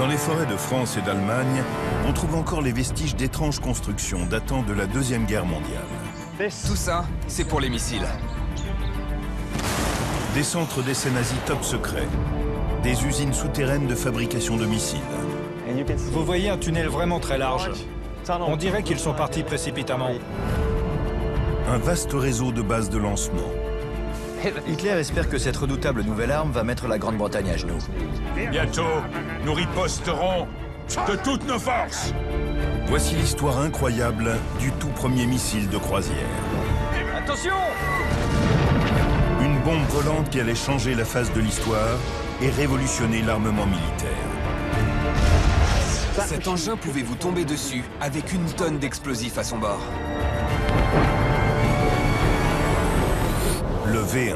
Dans les forêts de France et d'Allemagne, on trouve encore les vestiges d'étranges constructions datant de la Deuxième Guerre mondiale. Tout ça, c'est pour les missiles. Des centres d'essais nazis top secrets, des usines souterraines de fabrication de missiles. Vous voyez un tunnel vraiment très large. On dirait qu'ils sont partis précipitamment. Un vaste réseau de bases de lancement. Hitler espère que cette redoutable nouvelle arme va mettre la Grande-Bretagne à genoux. Bientôt, nous riposterons de toutes nos forces. Voici l'histoire incroyable du tout premier missile de croisière. Attention! Une bombe volante qui allait changer la face de l'histoire et révolutionner l'armement militaire. Cet engin pouvait vous tomber dessus avec une tonne d'explosifs à son bord. Le V1.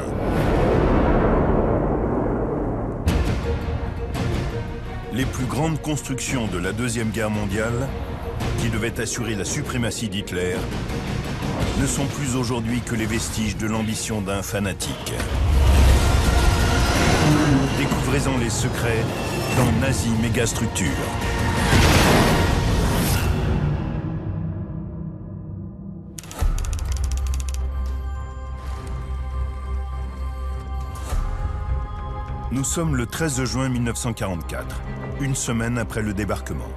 Les plus grandes constructions de la Deuxième Guerre mondiale, qui devaient assurer la suprématie d'Hitler, ne sont plus aujourd'hui que les vestiges de l'ambition d'un fanatique. Découvrez-en les secrets dans Nazi Mégastructure. Nous sommes le 13 juin 1944, une semaine après le débarquement.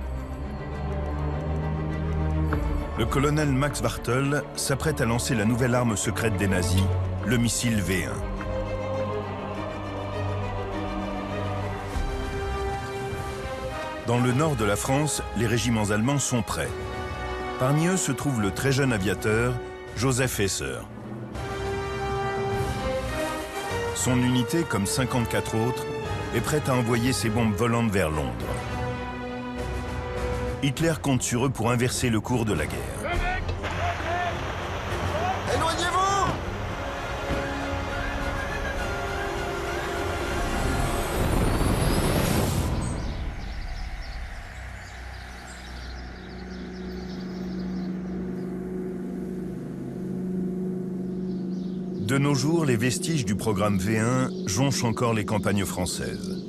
Le colonel Max Wartel s'apprête à lancer la nouvelle arme secrète des nazis, le missile V1. Dans le nord de la France, les régiments allemands sont prêts. Parmi eux se trouve le très jeune aviateur Joseph Hesser. Son unité, comme 54 autres, est prête à envoyer ses bombes volantes vers Londres. Hitler compte sur eux pour inverser le cours de la guerre. Éloignez-vous! De nos jours, les vestiges du programme V1 jonchent encore les campagnes françaises.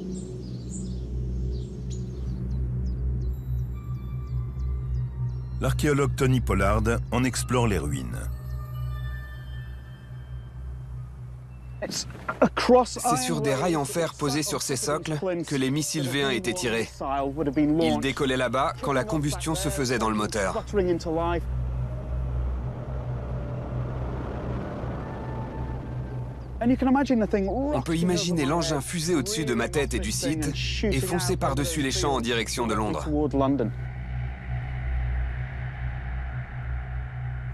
L'archéologue Tony Pollard en explore les ruines. C'est sur des rails en fer posés sur ces socles que les missiles V1 étaient tirés. Ils décollaient là-bas quand la combustion se faisait dans le moteur. On peut imaginer l'engin fuser au-dessus de ma tête et du site et foncer par-dessus les champs en direction de Londres.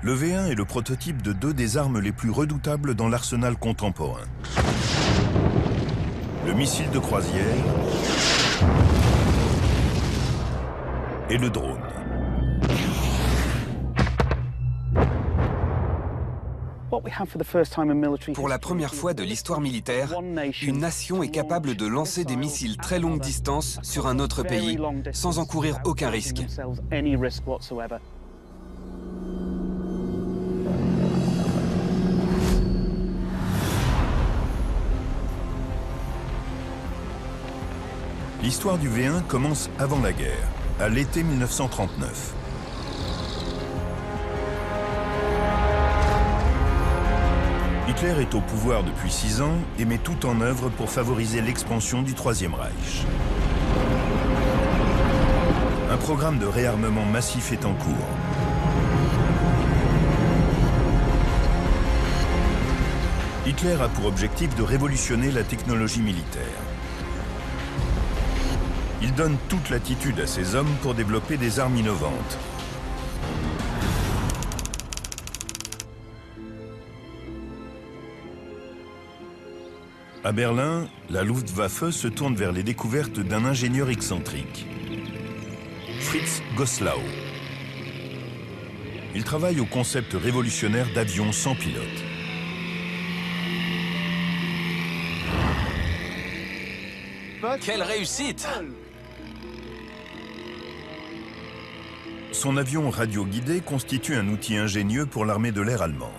Le V1 est le prototype de deux des armes les plus redoutables dans l'arsenal contemporain. Le missile de croisière et le drone. Pour la première fois de l'histoire militaire, une nation est capable de lancer des missiles très longue distance sur un autre pays sans encourir aucun risque. L'histoire du V1 commence avant la guerre, à l'été 1939. Hitler est au pouvoir depuis 6 ans et met tout en œuvre pour favoriser l'expansion du Troisième Reich. Un programme de réarmement massif est en cours. Hitler a pour objectif de révolutionner la technologie militaire. Il donne toute latitude à ses hommes pour développer des armes innovantes. À Berlin, la Luftwaffe se tourne vers les découvertes d'un ingénieur excentrique, Fritz Goslau. Il travaille au concept révolutionnaire d'avions sans pilote. Quelle réussite! Son avion radio-guidé constitue un outil ingénieux pour l'armée de l'air allemande.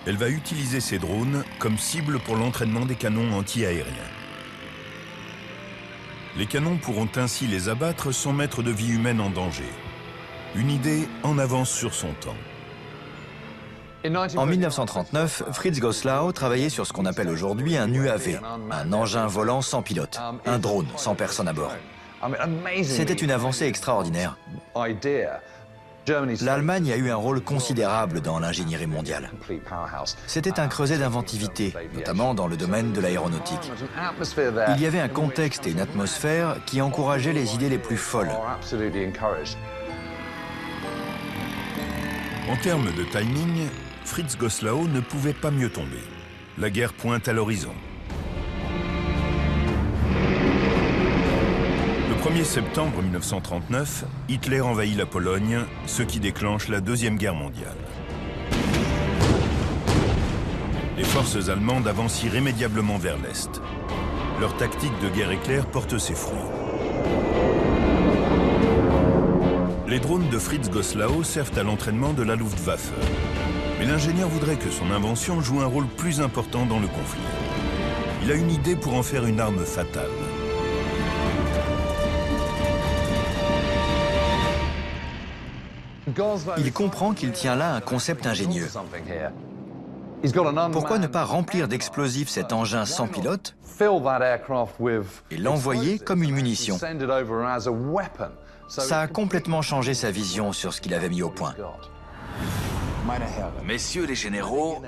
Elle va utiliser ses drones comme cible pour l'entraînement des canons anti-aériens. Les canons pourront ainsi les abattre sans mettre de vie humaine en danger. Une idée en avance sur son temps. En 1939, Fritz Goslau travaillait sur ce qu'on appelle aujourd'hui un UAV, un engin volant sans pilote, un drone sans personne à bord. C'était une avancée extraordinaire. L'Allemagne a eu un rôle considérable dans l'ingénierie mondiale. C'était un creuset d'inventivité, notamment dans le domaine de l'aéronautique. Il y avait un contexte et une atmosphère qui encourageaient les idées les plus folles. En termes de timing, Fritz Goslau ne pouvait pas mieux tomber. La guerre pointe à l'horizon. Le 1er septembre 1939, Hitler envahit la Pologne, ce qui déclenche la Deuxième Guerre mondiale. Les forces allemandes avancent irrémédiablement vers l'Est. Leur tactique de guerre éclair porte ses fruits. Les drones de Fritz Goslau servent à l'entraînement de la Luftwaffe. Mais l'ingénieur voudrait que son invention joue un rôle plus important dans le conflit. Il a une idée pour en faire une arme fatale. Il comprend qu'il tient là un concept ingénieux. Pourquoi ne pas remplir d'explosifs cet engin sans pilote et l'envoyer comme une munition? Ça a complètement changé sa vision sur ce qu'il avait mis au point. Messieurs les généraux,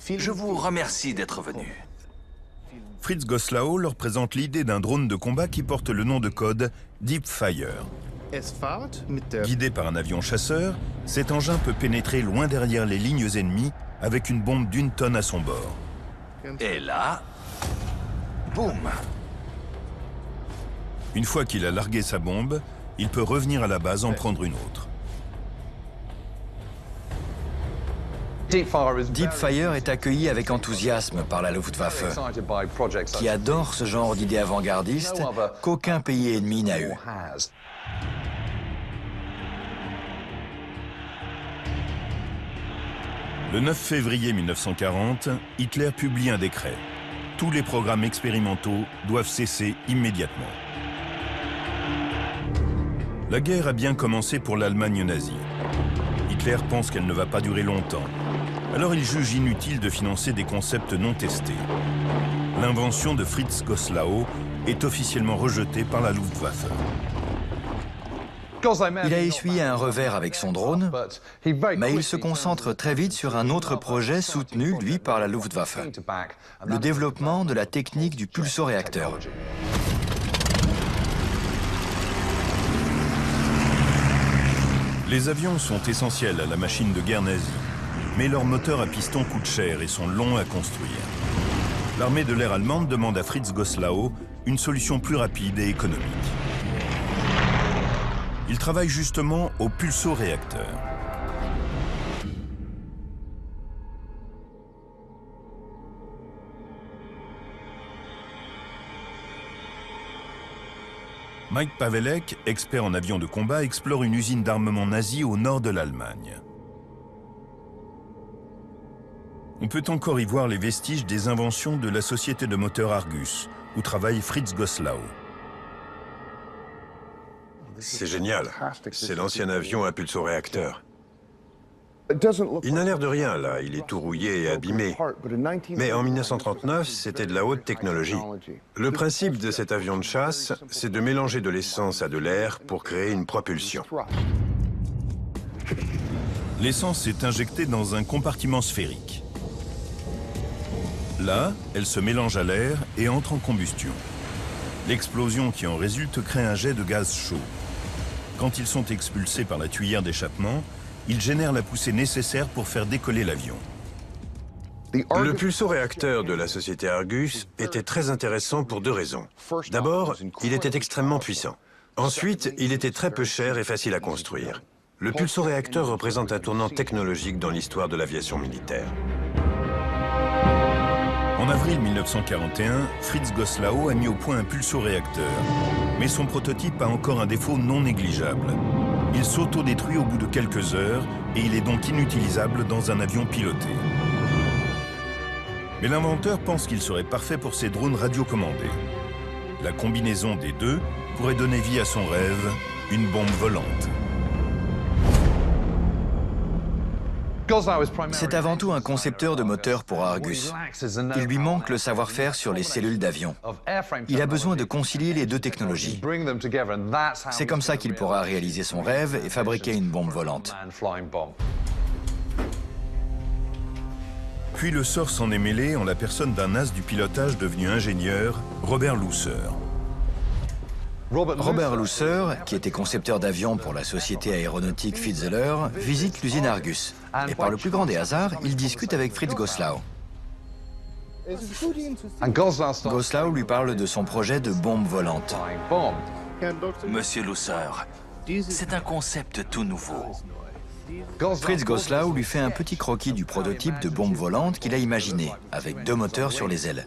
je vous remercie d'être venus. Fritz Goslau leur présente l'idée d'un drone de combat qui porte le nom de code Deep Fire. Guidé par un avion chasseur, cet engin peut pénétrer loin derrière les lignes ennemies avec une bombe d'1 tonne à son bord. Et là, boum! Une fois qu'il a largué sa bombe, il peut revenir à la base en prendre une autre. Deep Fire est accueilli avec enthousiasme par la Luftwaffe, qui adore ce genre d'idées avant-gardistes qu'aucun pays ennemi n'a eu. Le 9 février 1940, Hitler publie un décret. Tous les programmes expérimentaux doivent cesser immédiatement. La guerre a bien commencé pour l'Allemagne nazie. Hitler pense qu'elle ne va pas durer longtemps. Alors il juge inutile de financer des concepts non testés. L'invention de Fritz Goslau est officiellement rejetée par la Luftwaffe. Il a essuyé un revers avec son drone, mais il se concentre très vite sur un autre projet soutenu, lui, par la Luftwaffe. Le développement de la technique du pulsoréacteur. Les avions sont essentiels à la machine de guerre nazie, mais leurs moteurs à piston coûtent cher et sont longs à construire. L'armée de l'air allemande demande à Fritz Goslau une solution plus rapide et économique. Il travaille justement au pulsoréacteur. Mike Pavelek, expert en avions de combat, explore une usine d'armement nazi au nord de l'Allemagne. On peut encore y voir les vestiges des inventions de la société de moteurs Argus, où travaille Fritz Goslau. C'est génial. C'est l'ancien avion à pulsoréacteur. Il n'a l'air de rien, là. Il est tout rouillé et abîmé. Mais en 1939, c'était de la haute technologie. Le principe de cet avion de chasse, c'est de mélanger de l'essence à de l'air pour créer une propulsion. L'essence est injectée dans un compartiment sphérique. Là, elle se mélange à l'air et entre en combustion. L'explosion qui en résulte crée un jet de gaz chaud. Quand ils sont expulsés par la tuyère d'échappement, ils génèrent la poussée nécessaire pour faire décoller l'avion. Le pulsoréacteur de la société Argus était très intéressant pour deux raisons. D'abord, il était extrêmement puissant. Ensuite, il était très peu cher et facile à construire. Le pulsoréacteur représente un tournant technologique dans l'histoire de l'aviation militaire. En avril 1941, Fritz Goslau a mis au point un pulsoréacteur. Mais son prototype a encore un défaut non négligeable. Il s'auto-détruit au bout de quelques heures et il est donc inutilisable dans un avion piloté. Mais l'inventeur pense qu'il serait parfait pour ses drones radiocommandés. La combinaison des deux pourrait donner vie à son rêve, une bombe volante. C'est avant tout un concepteur de moteurs pour Argus. Il lui manque le savoir-faire sur les cellules d'avion. Il a besoin de concilier les deux technologies. C'est comme ça qu'il pourra réaliser son rêve et fabriquer une bombe volante. Puis le sort s'en est mêlé en la personne d'un as du pilotage devenu ingénieur, Robert Lousser. Robert Lousser, qui était concepteur d'avions pour la société aéronautique Fitzeler, visite l'usine Argus. Et par le plus grand des hasards, il discute avec Fritz Goslau. Goslau lui parle de son projet de bombe volante. Monsieur Lousser, c'est un concept tout nouveau. Fritz Goslau lui fait un petit croquis du prototype de bombe volante qu'il a imaginé, avec 2 moteurs sur les ailes.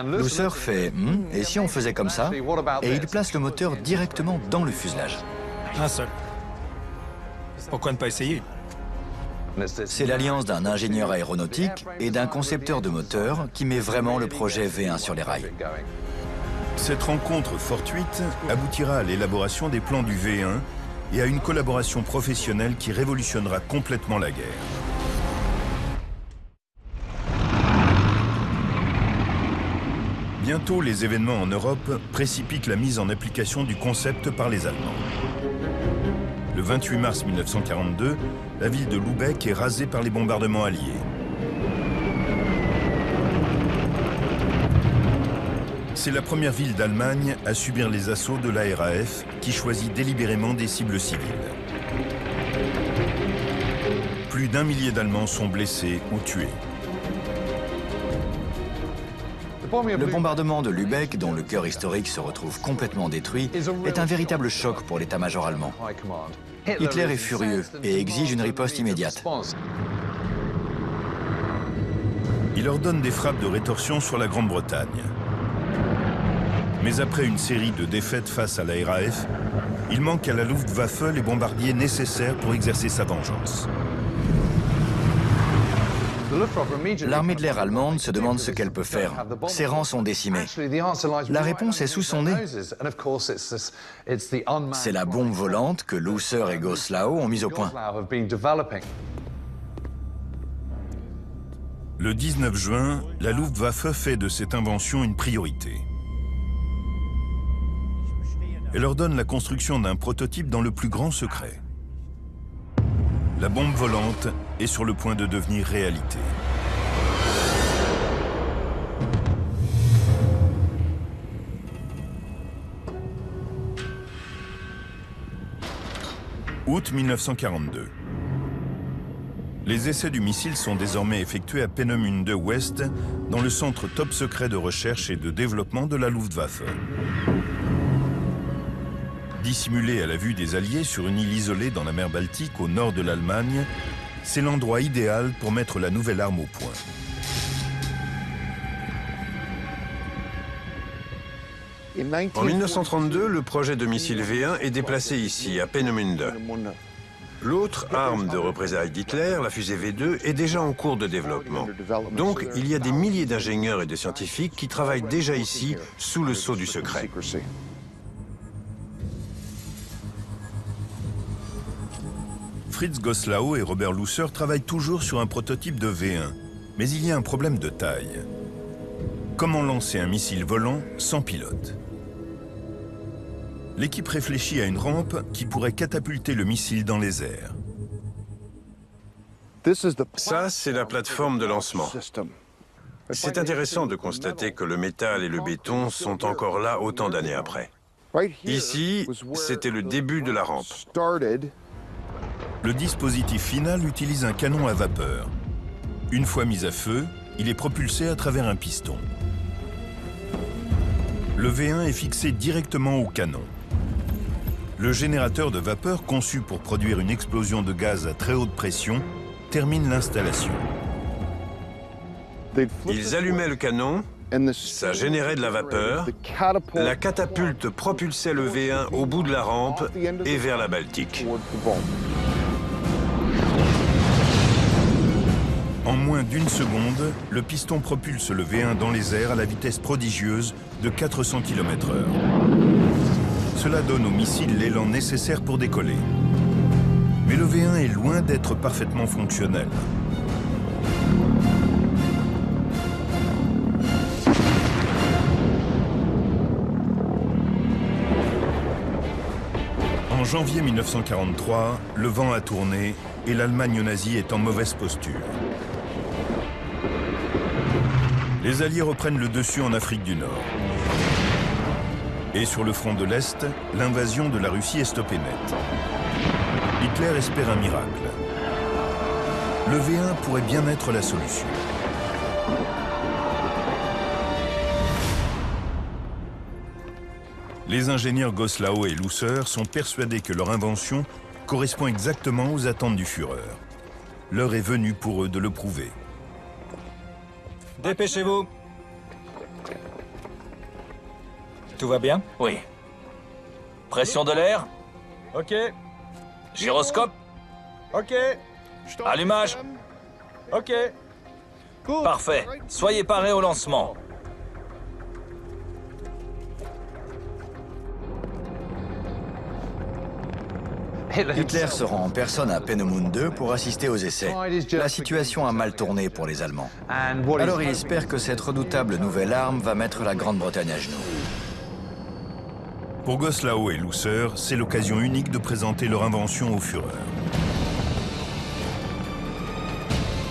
Lousser fait « et si on faisait comme ça ?» et il place le moteur directement dans le fuselage. Un seul. Pourquoi ne pas essayer? C'est l'alliance d'un ingénieur aéronautique et d'un concepteur de moteur qui met vraiment le projet V1 sur les rails. Cette rencontre fortuite aboutira à l'élaboration des plans du V1 et à une collaboration professionnelle qui révolutionnera complètement la guerre. Bientôt, les événements en Europe précipitent la mise en application du concept par les Allemands. Le 28 mars 1942, la ville de Lübeck est rasée par les bombardements alliés. C'est la première ville d'Allemagne à subir les assauts de la RAF, qui choisit délibérément des cibles civiles. Plus d'1 millier d'Allemands sont blessés ou tués. Le bombardement de Lübeck, dont le cœur historique se retrouve complètement détruit, est un véritable choc pour l'état-major allemand. Hitler est furieux et exige une riposte immédiate. Il ordonne des frappes de rétorsion sur la Grande-Bretagne. Mais après une série de défaites face à la RAF, il manque à la Luftwaffe les bombardiers nécessaires pour exercer sa vengeance. L'armée de l'air allemande se demande ce qu'elle peut faire. Ses rangs sont décimés. La réponse est sous son nez. C'est la bombe volante que Lousser et Goslau ont mise au point. Le 19 juin, la Luftwaffe fait de cette invention une priorité. Elle ordonne la construction d'un prototype dans le plus grand secret. La bombe volante est sur le point de devenir réalité. Août 1942. Les essais du missile sont désormais effectués à Peenemünde Ouest, dans le centre top secret de recherche et de développement de la Luftwaffe. Dissimulé à la vue des Alliés sur une île isolée dans la mer Baltique au nord de l'Allemagne, c'est l'endroit idéal pour mettre la nouvelle arme au point. En 1932, le projet de missile V1 est déplacé ici, à Peenemünde. L'autre arme de représailles d'Hitler, la fusée V2, est déjà en cours de développement. Donc, il y a des milliers d'ingénieurs et de scientifiques qui travaillent déjà ici, sous le sceau du secret. Fritz Goslau et Robert Lousser travaillent toujours sur un prototype de V1. Mais il y a un problème de taille. Comment lancer un missile volant sans pilote? L'équipe réfléchit à une rampe qui pourrait catapulter le missile dans les airs. Ça, c'est la plateforme de lancement. C'est intéressant de constater que le métal et le béton sont encore là autant d'années après. Ici, c'était le début de la rampe. Le dispositif final utilise un canon à vapeur. Une fois mis à feu, il est propulsé à travers un piston. Le V1 est fixé directement au canon. Le générateur de vapeur conçu pour produire une explosion de gaz à très haute pression termine l'installation. Ils allumaient le canon, ça générait de la vapeur, la catapulte propulsait le V1 au bout de la rampe et vers la Baltique. En moins d'une seconde, le piston propulse le V1 dans les airs à la vitesse prodigieuse de 400 km/h. Cela donne au missile l'élan nécessaire pour décoller. Mais le V1 est loin d'être parfaitement fonctionnel. En janvier 1943, le vent a tourné et l'Allemagne nazie est en mauvaise posture. Les Alliés reprennent le dessus en Afrique du Nord. Et sur le front de l'Est, l'invasion de la Russie est stoppée net. Hitler espère un miracle. Le V1 pourrait bien être la solution. Les ingénieurs Goslau et Lusser sont persuadés que leur invention correspond exactement aux attentes du Führer. L'heure est venue pour eux de le prouver. Dépêchez-vous. Tout va bien? Oui. Pression de l'air? Ok. Gyroscope? Ok. Allumage? Ok. Parfait. Soyez parés au lancement. Hitler se rend en personne à Peenemünde 2 pour assister aux essais. La situation a mal tourné pour les Allemands. Alors il espère que cette redoutable nouvelle arme va mettre la Grande-Bretagne à genoux. Pour Goslau et Lusser, c'est l'occasion unique de présenter leur invention au Führer.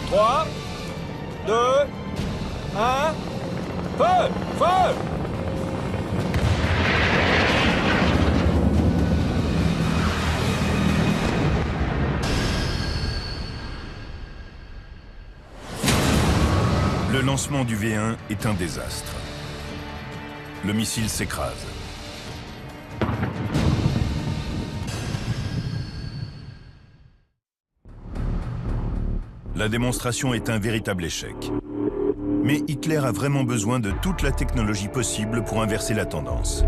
3, 2, 1, feu! Feu! Le lancement du V1 est un désastre. Le missile s'écrase. La démonstration est un véritable échec. Mais Hitler a vraiment besoin de toute la technologie possible pour inverser la tendance.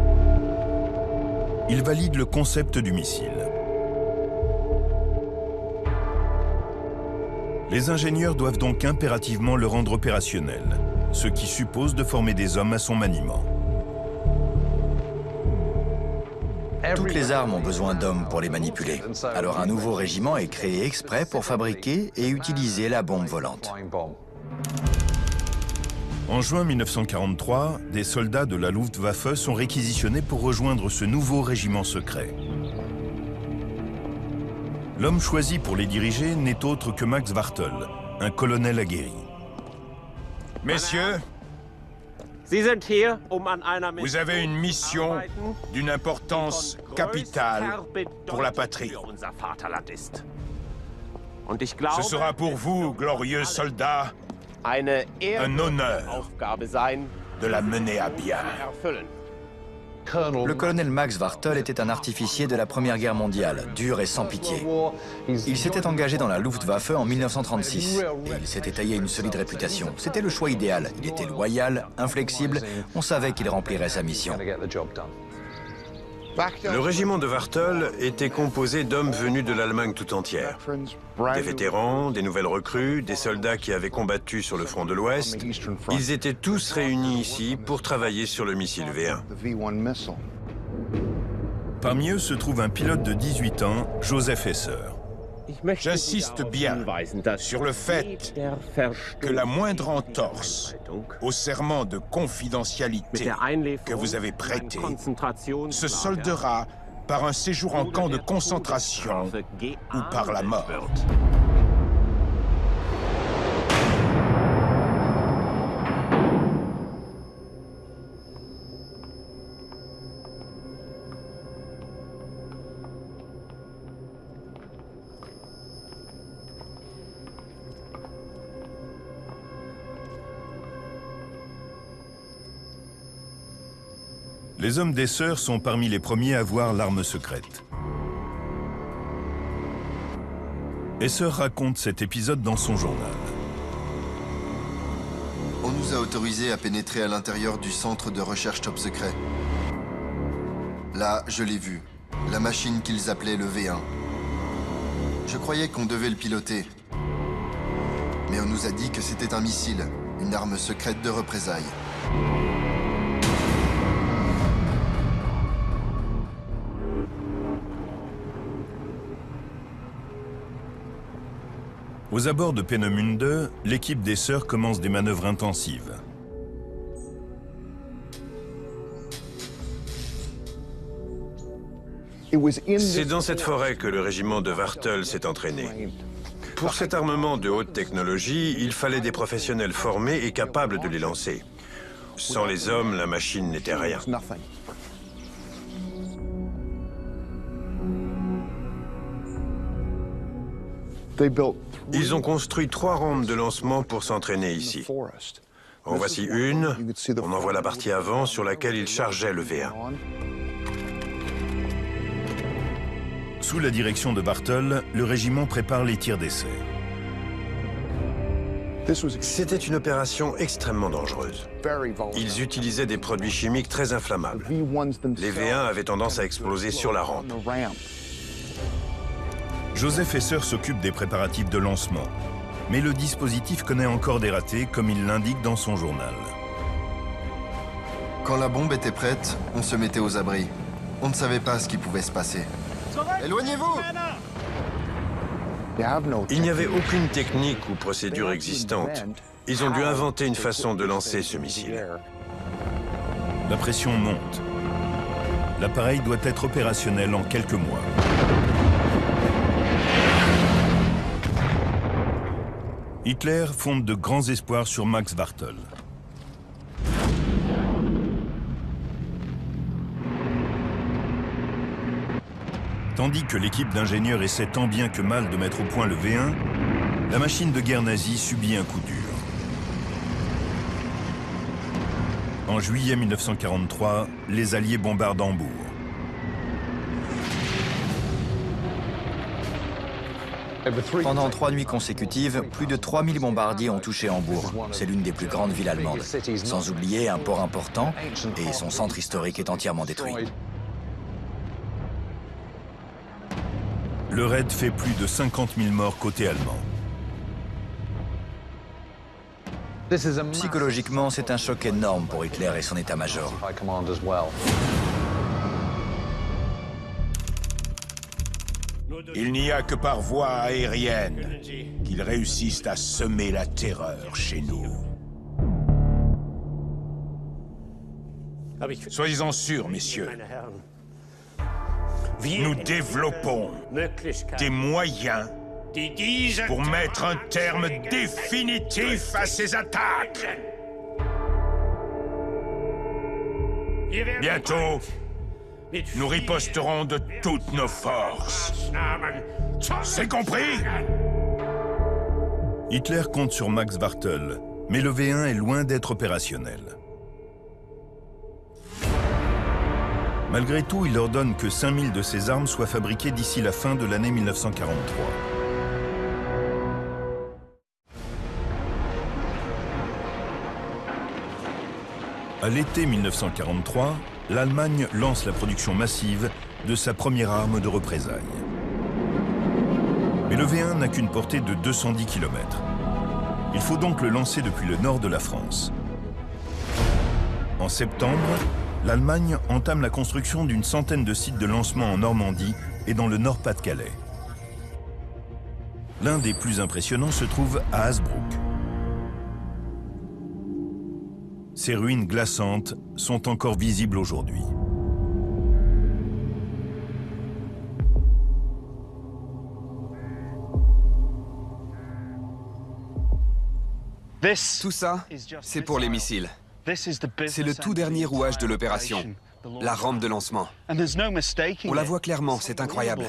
Il valide le concept du missile. Les ingénieurs doivent donc impérativement le rendre opérationnel, ce qui suppose de former des hommes à son maniement. Toutes les armes ont besoin d'hommes pour les manipuler. Alors un nouveau régiment est créé exprès pour fabriquer et utiliser la bombe volante. En juin 1943, des soldats de la Luftwaffe sont réquisitionnés pour rejoindre ce nouveau régiment secret. L'homme choisi pour les diriger n'est autre que Max Wartel, un colonel aguerri. Messieurs, vous avez une mission d'une importance capitale pour la patrie. Ce sera pour vous, glorieux soldats, un honneur de la mener à bien. Le colonel Max Wartel était un artificier de la Première Guerre mondiale, dur et sans pitié. Il s'était engagé dans la Luftwaffe en 1936 et il s'était taillé une solide réputation. C'était le choix idéal. Il était loyal, inflexible, on savait qu'il remplirait sa mission. Le régiment de Wartel était composé d'hommes venus de l'Allemagne tout entière. Des vétérans, des nouvelles recrues, des soldats qui avaient combattu sur le front de l'Ouest. Ils étaient tous réunis ici pour travailler sur le missile V1. Parmi eux se trouve un pilote de 18 ans, Joseph Esser. J'insiste bien sur le fait que la moindre entorse au serment de confidentialité que vous avez prêté se soldera par un séjour en camp de concentration ou par la mort. Les hommes d'Esser sont parmi les premiers à voir l'arme secrète. Esser raconte cet épisode dans son journal. On nous a autorisés à pénétrer à l'intérieur du centre de recherche top secret. Là, je l'ai vu. La machine qu'ils appelaient le V1. Je croyais qu'on devait le piloter. Mais on nous a dit que c'était un missile, une arme secrète de représailles. Aux abords de Peenemünde, l'équipe des sœurs commence des manœuvres intensives. C'est dans cette forêt que le régiment de Wartel s'est entraîné. Pour cet armement de haute technologie, il fallait des professionnels formés et capables de les lancer. Sans les hommes, la machine n'était rien. Ils ont construit 3 rampes de lancement pour s'entraîner ici. En voici une, on en voit la partie avant sur laquelle ils chargeaient le V1. Sous la direction de Bartel, le régiment prépare les tirs d'essai. C'était une opération extrêmement dangereuse. Ils utilisaient des produits chimiques très inflammables. Les V1 avaient tendance à exploser sur la rampe. Joseph Esser s'occupe des préparatifs de lancement. Mais le dispositif connaît encore des ratés, comme il l'indique dans son journal. Quand la bombe était prête, on se mettait aux abris. On ne savait pas ce qui pouvait se passer. Éloignez-vous! Il n'y avait aucune technique ou procédure existante. Ils ont dû inventer une façon de lancer ce missile. La pression monte. L'appareil doit être opérationnel en quelques mois. Hitler fonde de grands espoirs sur Max Bartel. Tandis que l'équipe d'ingénieurs essaie tant bien que mal de mettre au point le V1, la machine de guerre nazie subit un coup dur. En juillet 1943, les Alliés bombardent Hambourg. Pendant 3 nuits consécutives, plus de 3000 bombardiers ont touché Hambourg. C'est l'une des plus grandes villes allemandes. Sans oublier un port important, et son centre historique est entièrement détruit. Le raid fait plus de 50 000 morts côté allemand. Psychologiquement, c'est un choc énorme pour Hitler et son état-major. Il n'y a que par voie aérienne qu'ils réussissent à semer la terreur chez nous. Soyez-en sûrs, messieurs. Nous développons des moyens pour mettre un terme définitif à ces attaques. Bientôt, nous riposterons de toutes nos forces. C'est compris? Hitler compte sur Max Bartel, mais le V1 est loin d'être opérationnel. Malgré tout, il ordonne que 5000 de ces armes soient fabriquées d'ici la fin de l'année 1943. À l'été 1943, l'Allemagne lance la production massive de sa première arme de représailles. Mais le V1 n'a qu'une portée de 210 km. Il faut donc le lancer depuis le nord de la France. En septembre, l'Allemagne entame la construction d'une centaine de sites de lancement en Normandie et dans le Nord-Pas-de-Calais. L'un des plus impressionnants se trouve à Hasbrouck. Ces ruines glaçantes sont encore visibles aujourd'hui. Tout ça, c'est pour les missiles. C'est le tout dernier rouage de l'opération, la rampe de lancement. On la voit clairement, c'est incroyable.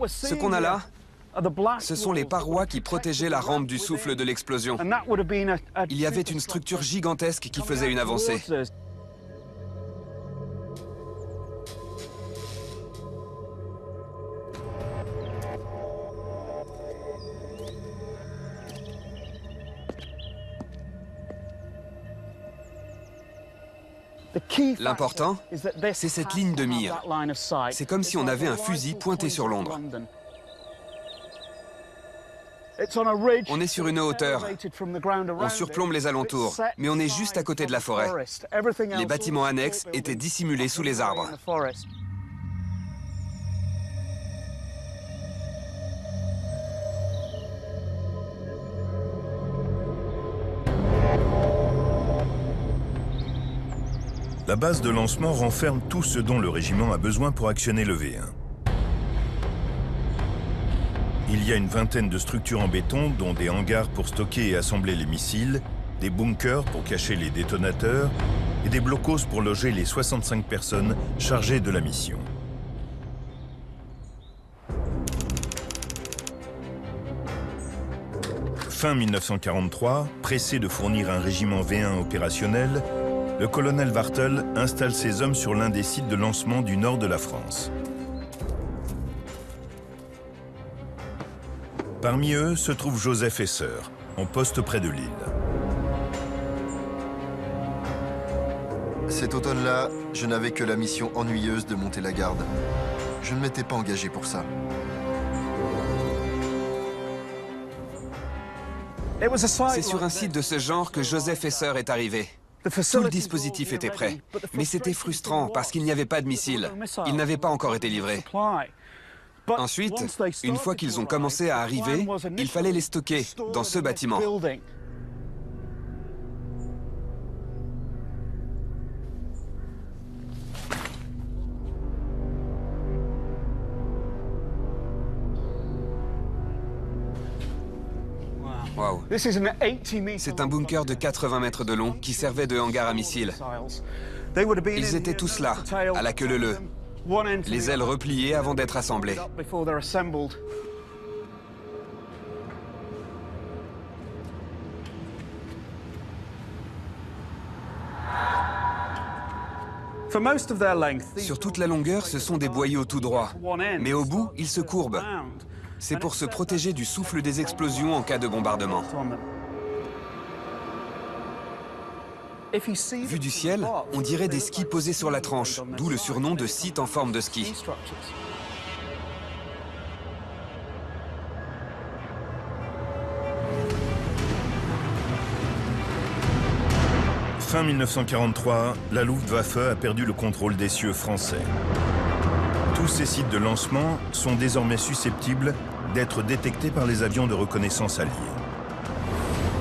Ce qu'on a là, ce sont les parois qui protégeaient la rampe du souffle de l'explosion. Il y avait une structure gigantesque qui faisait une avancée. L'important, c'est cette ligne de mire. C'est comme si on avait un fusil pointé sur Londres. On est sur une hauteur, on surplombe les alentours, mais on est juste à côté de la forêt. Les bâtiments annexes étaient dissimulés sous les arbres. La base de lancement renferme tout ce dont le régiment a besoin pour actionner le V1. Il y a une vingtaine de structures en béton, dont des hangars pour stocker et assembler les missiles, des bunkers pour cacher les détonateurs et des blocos pour loger les 65 personnes chargées de la mission. Fin 1943, pressé de fournir un régiment V1 opérationnel, le colonel Wartel installe ses hommes sur l'un des sites de lancement du nord de la France. Parmi eux se trouve Joseph Esser, en poste près de Lille. Cet automne-là, je n'avais que la mission ennuyeuse de monter la garde. Je ne m'étais pas engagé pour ça. C'est sur un site de ce genre que Joseph Esser est arrivé. Tout le dispositif était prêt, mais c'était frustrant parce qu'il n'y avait pas de missiles. Ils n'avaient pas encore été livrés. Ensuite, une fois qu'ils ont commencé à arriver, il fallait les stocker dans ce bâtiment. Wow. C'est un bunker de 80 mètres de long qui servait de hangar à missiles. Ils étaient tous là, à la queue leu-leu, les ailes repliées avant d'être assemblées. Sur toute la longueur, ce sont des boyaux tout droits, mais au bout, ils se courbent. C'est pour se protéger du souffle des explosions en cas de bombardement. Vu du ciel, on dirait des skis posés sur la tranche, d'où le surnom de site en forme de ski. Fin 1943, la Luftwaffe a perdu le contrôle des cieux français. Tous ces sites de lancement sont désormais susceptibles d'être détectés par les avions de reconnaissance alliés.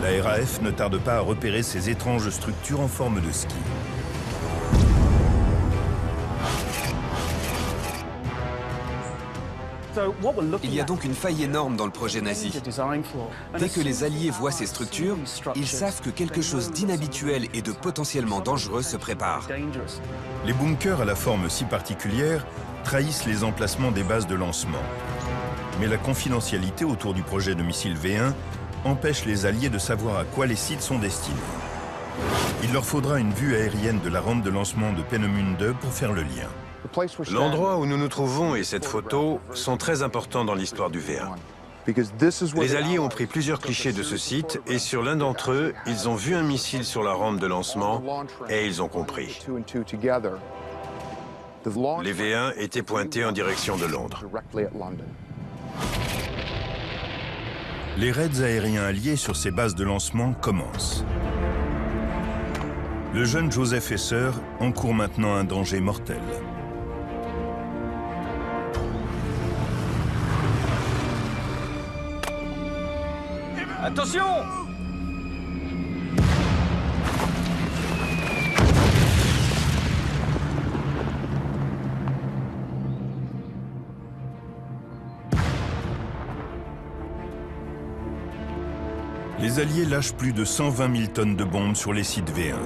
La RAF ne tarde pas à repérer ces étranges structures en forme de ski. Il y a donc une faille énorme dans le projet nazi. Dès que les Alliés voient ces structures, ils savent que quelque chose d'inhabituel et de potentiellement dangereux se prépare. Les bunkers à la forme si particulière trahissent les emplacements des bases de lancement. Mais la confidentialité autour du projet de missile V1 empêche les Alliés de savoir à quoi les sites sont destinés. Il leur faudra une vue aérienne de la rampe de lancement de Peenemünde pour faire le lien. L'endroit où nous nous trouvons et cette photo sont très importants dans l'histoire du V1. Les Alliés ont pris plusieurs clichés de ce site et sur l'un d'entre eux, ils ont vu un missile sur la rampe de lancement et ils ont compris. Les V1 étaient pointés en direction de Londres. Les raids aériens alliés sur ces bases de lancement commencent. Le jeune Joseph Esser encourt maintenant un danger mortel. Attention! Les Alliés lâchent plus de 120 000 tonnes de bombes sur les sites V1.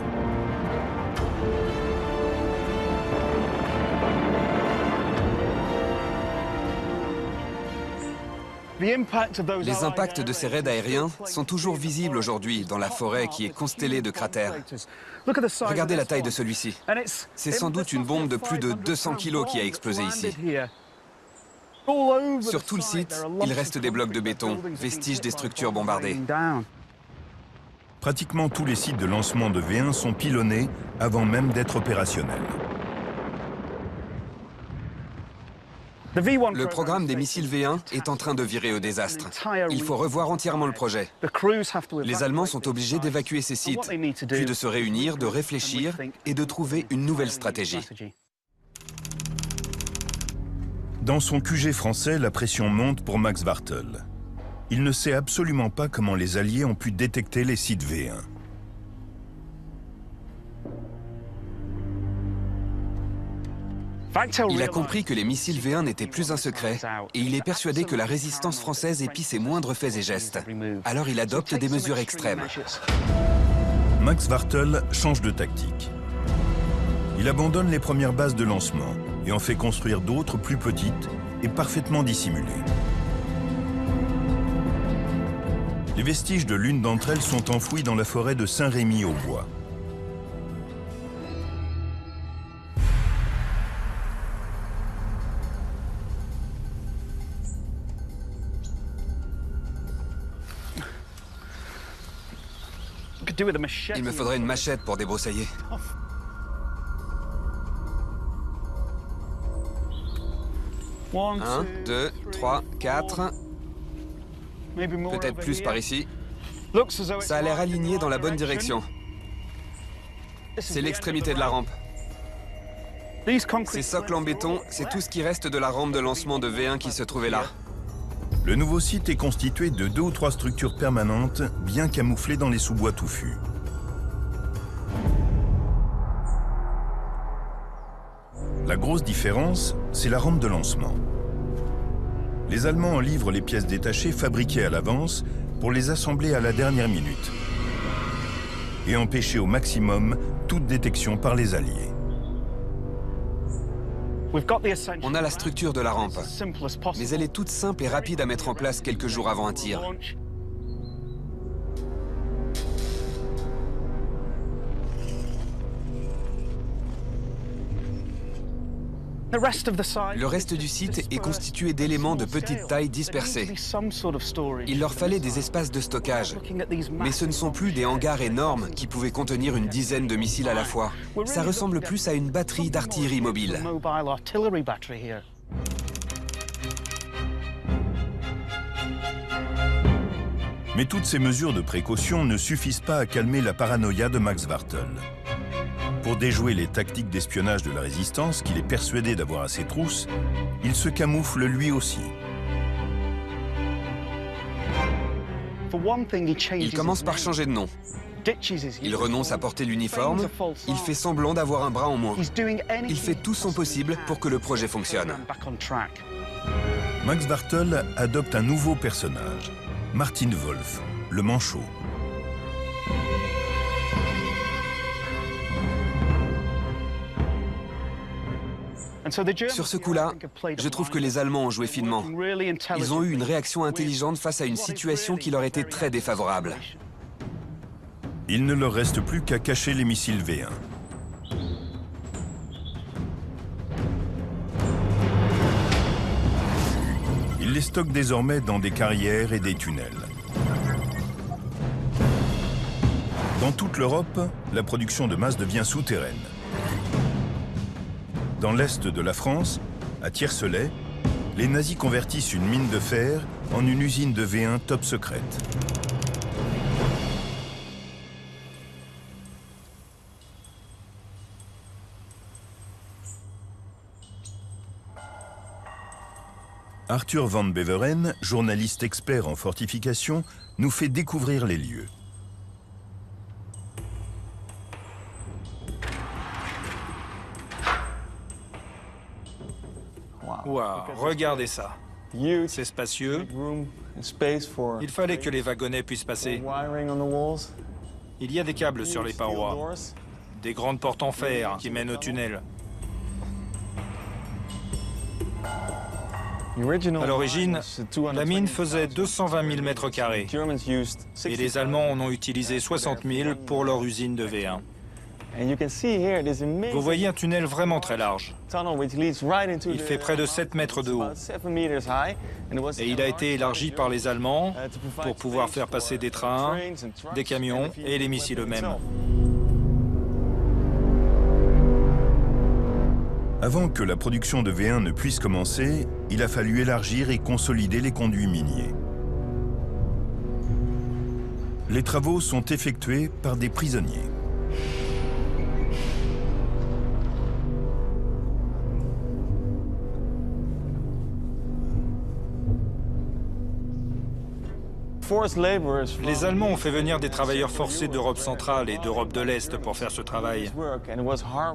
Les impacts de ces raids aériens sont toujours visibles aujourd'hui dans la forêt qui est constellée de cratères. Regardez la taille de celui-ci. C'est sans doute une bombe de plus de 200 kilos qui a explosé ici. Sur tout le site, il reste des blocs de béton, vestiges des structures bombardées. Pratiquement tous les sites de lancement de V1 sont pilonnés avant même d'être opérationnels. Le programme des missiles V1 est en train de virer au désastre. Il faut revoir entièrement le projet. Les Allemands sont obligés d'évacuer ces sites, puis de se réunir, de réfléchir et de trouver une nouvelle stratégie. Dans son QG français, la pression monte pour Max Wartel. Il ne sait absolument pas comment les Alliés ont pu détecter les sites V1. Il a compris que les missiles V1 n'étaient plus un secret, et il est persuadé que la résistance française épie ses moindres faits et gestes. Alors il adopte des mesures extrêmes. Max Wartel change de tactique. Il abandonne les premières bases de lancement et en fait construire d'autres plus petites et parfaitement dissimulées. Les vestiges de l'une d'entre elles sont enfouis dans la forêt de Saint-Rémy-aux-Bois. Il me faudrait une machette pour débroussailler. Un, 2, 3, 4. Peut-être plus par ici. Ça a l'air aligné dans la bonne direction. C'est l'extrémité de la rampe. Ces socles en béton, c'est tout ce qui reste de la rampe de lancement de V1 qui se trouvait là. Le nouveau site est constitué de 2 ou 3 structures permanentes, bien camouflées dans les sous-bois touffus. La grosse différence, c'est la rampe de lancement. Les Allemands en livrent les pièces détachées fabriquées à l'avance pour les assembler à la dernière minute et empêcher au maximum toute détection par les Alliés. On a la structure de la rampe, mais elle est toute simple et rapide à mettre en place quelques jours avant un tir. Le reste du site est constitué d'éléments de petite taille dispersés. Il leur fallait des espaces de stockage, mais ce ne sont plus des hangars énormes qui pouvaient contenir une dizaine de missiles à la fois. Ça ressemble plus à une batterie d'artillerie mobile. Mais toutes ces mesures de précaution ne suffisent pas à calmer la paranoïa de Max Wartel. Pour déjouer les tactiques d'espionnage de la résistance qu'il est persuadé d'avoir à ses trousses, il se camoufle lui aussi. Il commence par changer de nom. Il renonce à porter l'uniforme, il fait semblant d'avoir un bras en moins. Il fait tout son possible pour que le projet fonctionne. Max Wartel adopte un nouveau personnage, Martin Wolf, le manchot. Sur ce coup-là, je trouve que les Allemands ont joué finement. Ils ont eu une réaction intelligente face à une situation qui leur était très défavorable. Il ne leur reste plus qu'à cacher les missiles V1. Ils les stockent désormais dans des carrières et des tunnels. Dans toute l'Europe, la production de masse devient souterraine. Dans l'est de la France, à Tiercelet, les nazis convertissent une mine de fer en une usine de V1 top secrète. Arthur Van Beveren, journaliste expert en fortification, nous fait découvrir les lieux. Waouh, regardez ça. C'est spacieux. Il fallait que les wagonnets puissent passer. Il y a des câbles sur les parois. Des grandes portes en fer qui mènent au tunnel. À l'origine, la mine faisait 220 000 mètres carrés. Et les Allemands en ont utilisé 60 000 pour leur usine de V1. Vous voyez un tunnel vraiment très large. Il fait près de 7 mètres de haut. Et il a été élargi par les Allemands pour pouvoir faire passer des trains, des camions et les missiles eux-mêmes. Avant que la production de V1 ne puisse commencer, il a fallu élargir et consolider les conduits miniers. Les travaux sont effectués par des prisonniers. Les Allemands ont fait venir des travailleurs forcés d'Europe centrale et d'Europe de l'Est pour faire ce travail.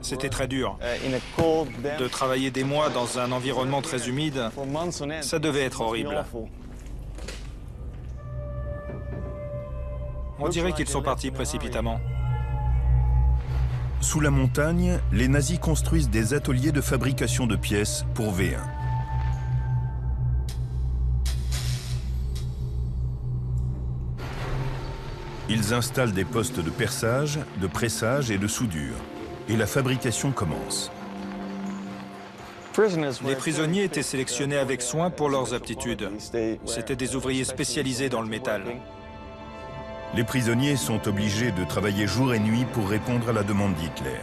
C'était très dur. De travailler des mois dans un environnement très humide, ça devait être horrible. On dirait qu'ils sont partis précipitamment. Sous la montagne, les nazis construisent des ateliers de fabrication de pièces pour V1. Ils installent des postes de perçage, de pressage et de soudure. Et la fabrication commence. Les prisonniers étaient sélectionnés avec soin pour leurs aptitudes. C'étaient des ouvriers spécialisés dans le métal. Les prisonniers sont obligés de travailler jour et nuit pour répondre à la demande d'Hitler.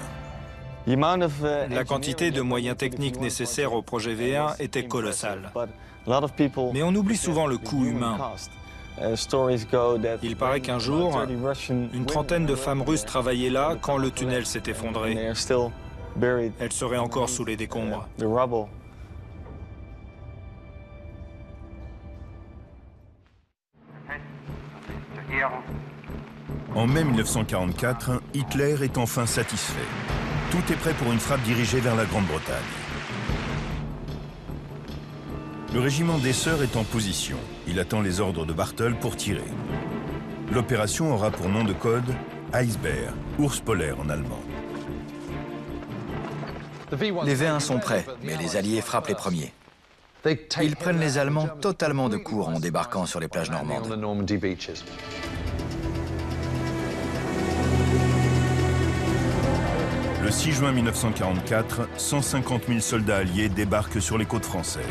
La quantité de moyens techniques nécessaires au projet V1 était colossale. Mais on oublie souvent le coût humain. Il paraît qu'un jour, une trentaine de femmes russes travaillaient là quand le tunnel s'est effondré. Elles seraient encore sous les décombres. En mai 1944, Hitler est enfin satisfait. Tout est prêt pour une frappe dirigée vers la Grande-Bretagne. Le régiment d'Esseur est en position. Il attend les ordres de Bartel pour tirer. L'opération aura pour nom de code Eisbär, ours polaire en allemand. Les V1 sont prêts, mais les Alliés frappent les premiers. Ils prennent les Allemands totalement de court en débarquant sur les plages normandes. Le 6 juin 1944, 150 000 soldats alliés débarquent sur les côtes françaises.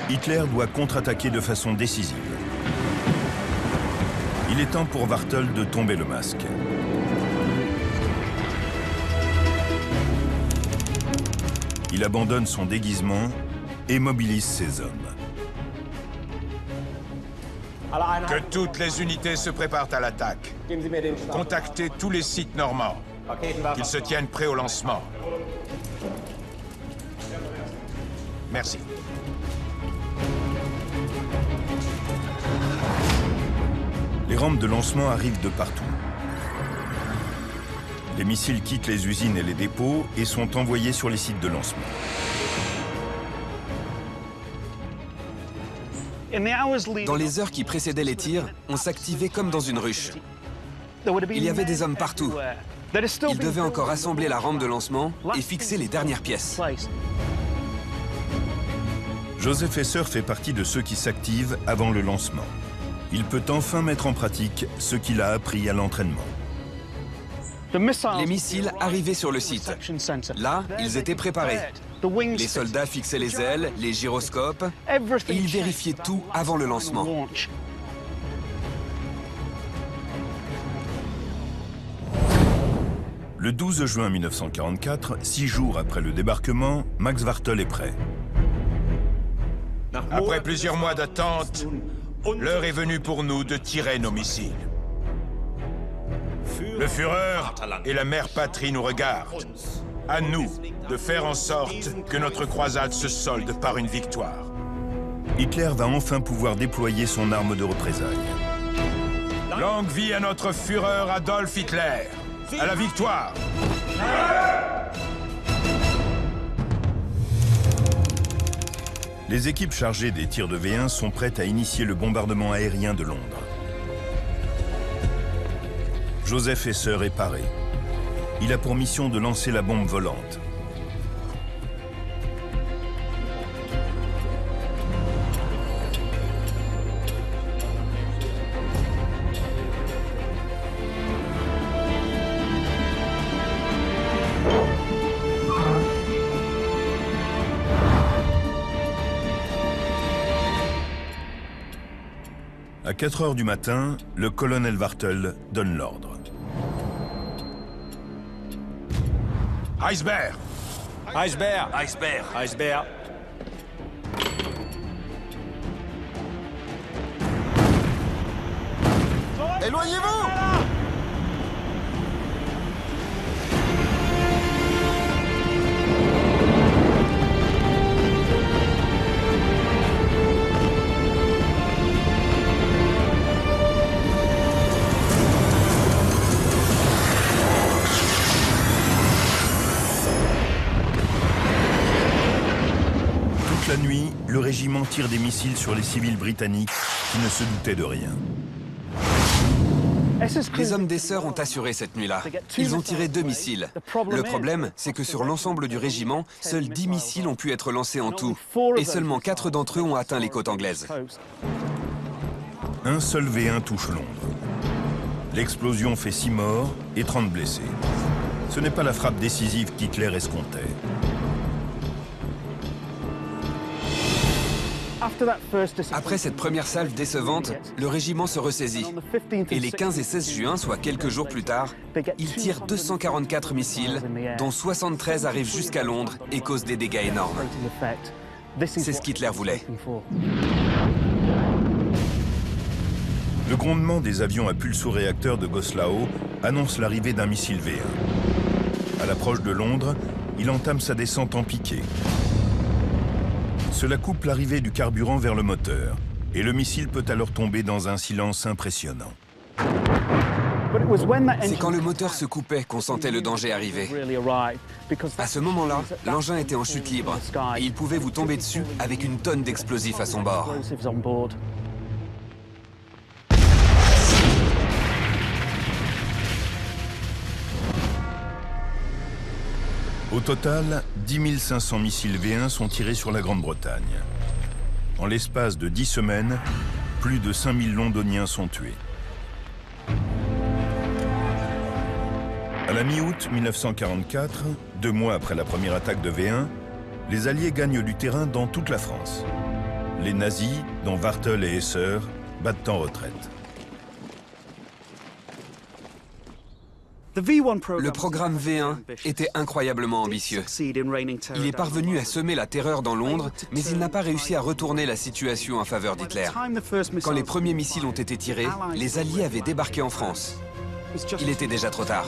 Hitler doit contre-attaquer de façon décisive. Il est temps pour Wartol de tomber le masque. Il abandonne son déguisement et mobilise ses hommes. Que toutes les unités se préparent à l'attaque. Contactez tous les sites normands. Qu'ils se tiennent prêts au lancement. Merci. Les rampes de lancement arrivent de partout. Les missiles quittent les usines et les dépôts et sont envoyés sur les sites de lancement. Dans les heures qui précédaient les tirs, on s'activait comme dans une ruche. Il y avait des hommes partout. Ils devaient encore assembler la rampe de lancement et fixer les dernières pièces. Joseph Esser fait partie de ceux qui s'activent avant le lancement. Il peut enfin mettre en pratique ce qu'il a appris à l'entraînement. Les missiles arrivaient sur le site. Là, ils étaient préparés. Les soldats fixaient les ailes, les gyroscopes, et ils vérifiaient tout avant le lancement. Le 12 juin 1944, 6 jours après le débarquement, Max Wartol est prêt. Après plusieurs mois d'attente, l'heure est venue pour nous de tirer nos missiles. Le Führer et la mère patrie nous regardent. À nous de faire en sorte que notre croisade se solde par une victoire. Hitler va enfin pouvoir déployer son arme de représailles. Longue vie à notre Führer Adolf Hitler. À la victoire! Les équipes chargées des tirs de V1 sont prêtes à initier le bombardement aérien de Londres. Joseph Esser est paré. Il a pour mission de lancer la bombe volante. À 4 heures du matin, le colonel Wartel donne l'ordre. Iceberg! Iceberg! Iceberg! Iceberg! Éloignez-vous! Toute la nuit, le régiment tire des missiles sur les civils britanniques qui ne se doutaient de rien. Les hommes des Sœurs ont assuré cette nuit-là. Ils ont tiré 2 missiles. Le problème, c'est que sur l'ensemble du régiment, seuls 10 missiles ont pu être lancés en tout. Et seulement 4 d'entre eux ont atteint les côtes anglaises. Un seul V1 touche Londres. L'explosion fait 6 morts et 30 blessés. Ce n'est pas la frappe décisive qu'Hitler escomptait. Après cette première salve décevante, le régiment se ressaisit. Et les 15 et 16 juin, soit quelques jours plus tard, ils tirent 244 missiles, dont 73 arrivent jusqu'à Londres et causent des dégâts énormes. C'est ce qu'Hitler voulait. Le grondement des avions à pulso-réacteurs de Goslar annonce l'arrivée d'un missile V1. À l'approche de Londres, il entame sa descente en piqué. Cela coupe l'arrivée du carburant vers le moteur, et le missile peut alors tomber dans un silence impressionnant. C'est quand le moteur se coupait qu'on sentait le danger arriver. À ce moment-là, l'engin était en chute libre, et il pouvait vous tomber dessus avec une tonne d'explosifs à son bord. Au total, 10 500 missiles V1 sont tirés sur la Grande-Bretagne. En l'espace de 10 semaines, plus de 5000 Londoniens sont tués. À la mi-août 1944, 2 mois après la première attaque de V1, les Alliés gagnent du terrain dans toute la France. Les nazis, dont Wartel et Hesser, battent en retraite. Le programme V1 était incroyablement ambitieux. Il est parvenu à semer la terreur dans Londres, mais il n'a pas réussi à retourner la situation en faveur d'Hitler. Quand les premiers missiles ont été tirés, les Alliés avaient débarqué en France. Il était déjà trop tard.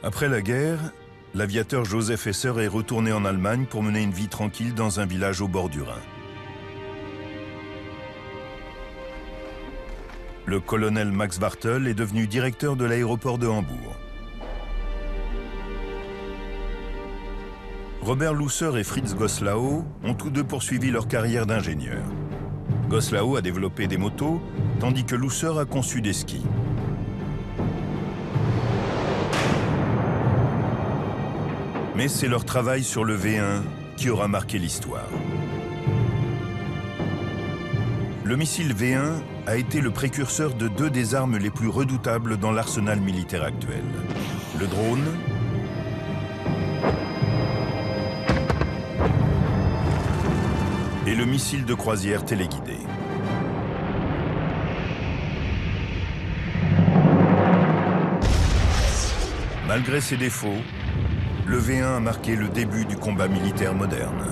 Après la guerre, l'aviateur Joseph Hesser est retourné en Allemagne pour mener une vie tranquille dans un village au bord du Rhin. Le colonel Max Wartel est devenu directeur de l'aéroport de Hambourg. Robert Lousser et Fritz Goslar ont tous deux poursuivi leur carrière d'ingénieur. Goslar a développé des motos, tandis que Lousser a conçu des skis. Mais c'est leur travail sur le V1 qui aura marqué l'histoire. Le missile V1 a été le précurseur de 2 des armes les plus redoutables dans l'arsenal militaire actuel. Le drone et le missile de croisière téléguidé. Malgré ses défauts, le V1 a marqué le début du combat militaire moderne.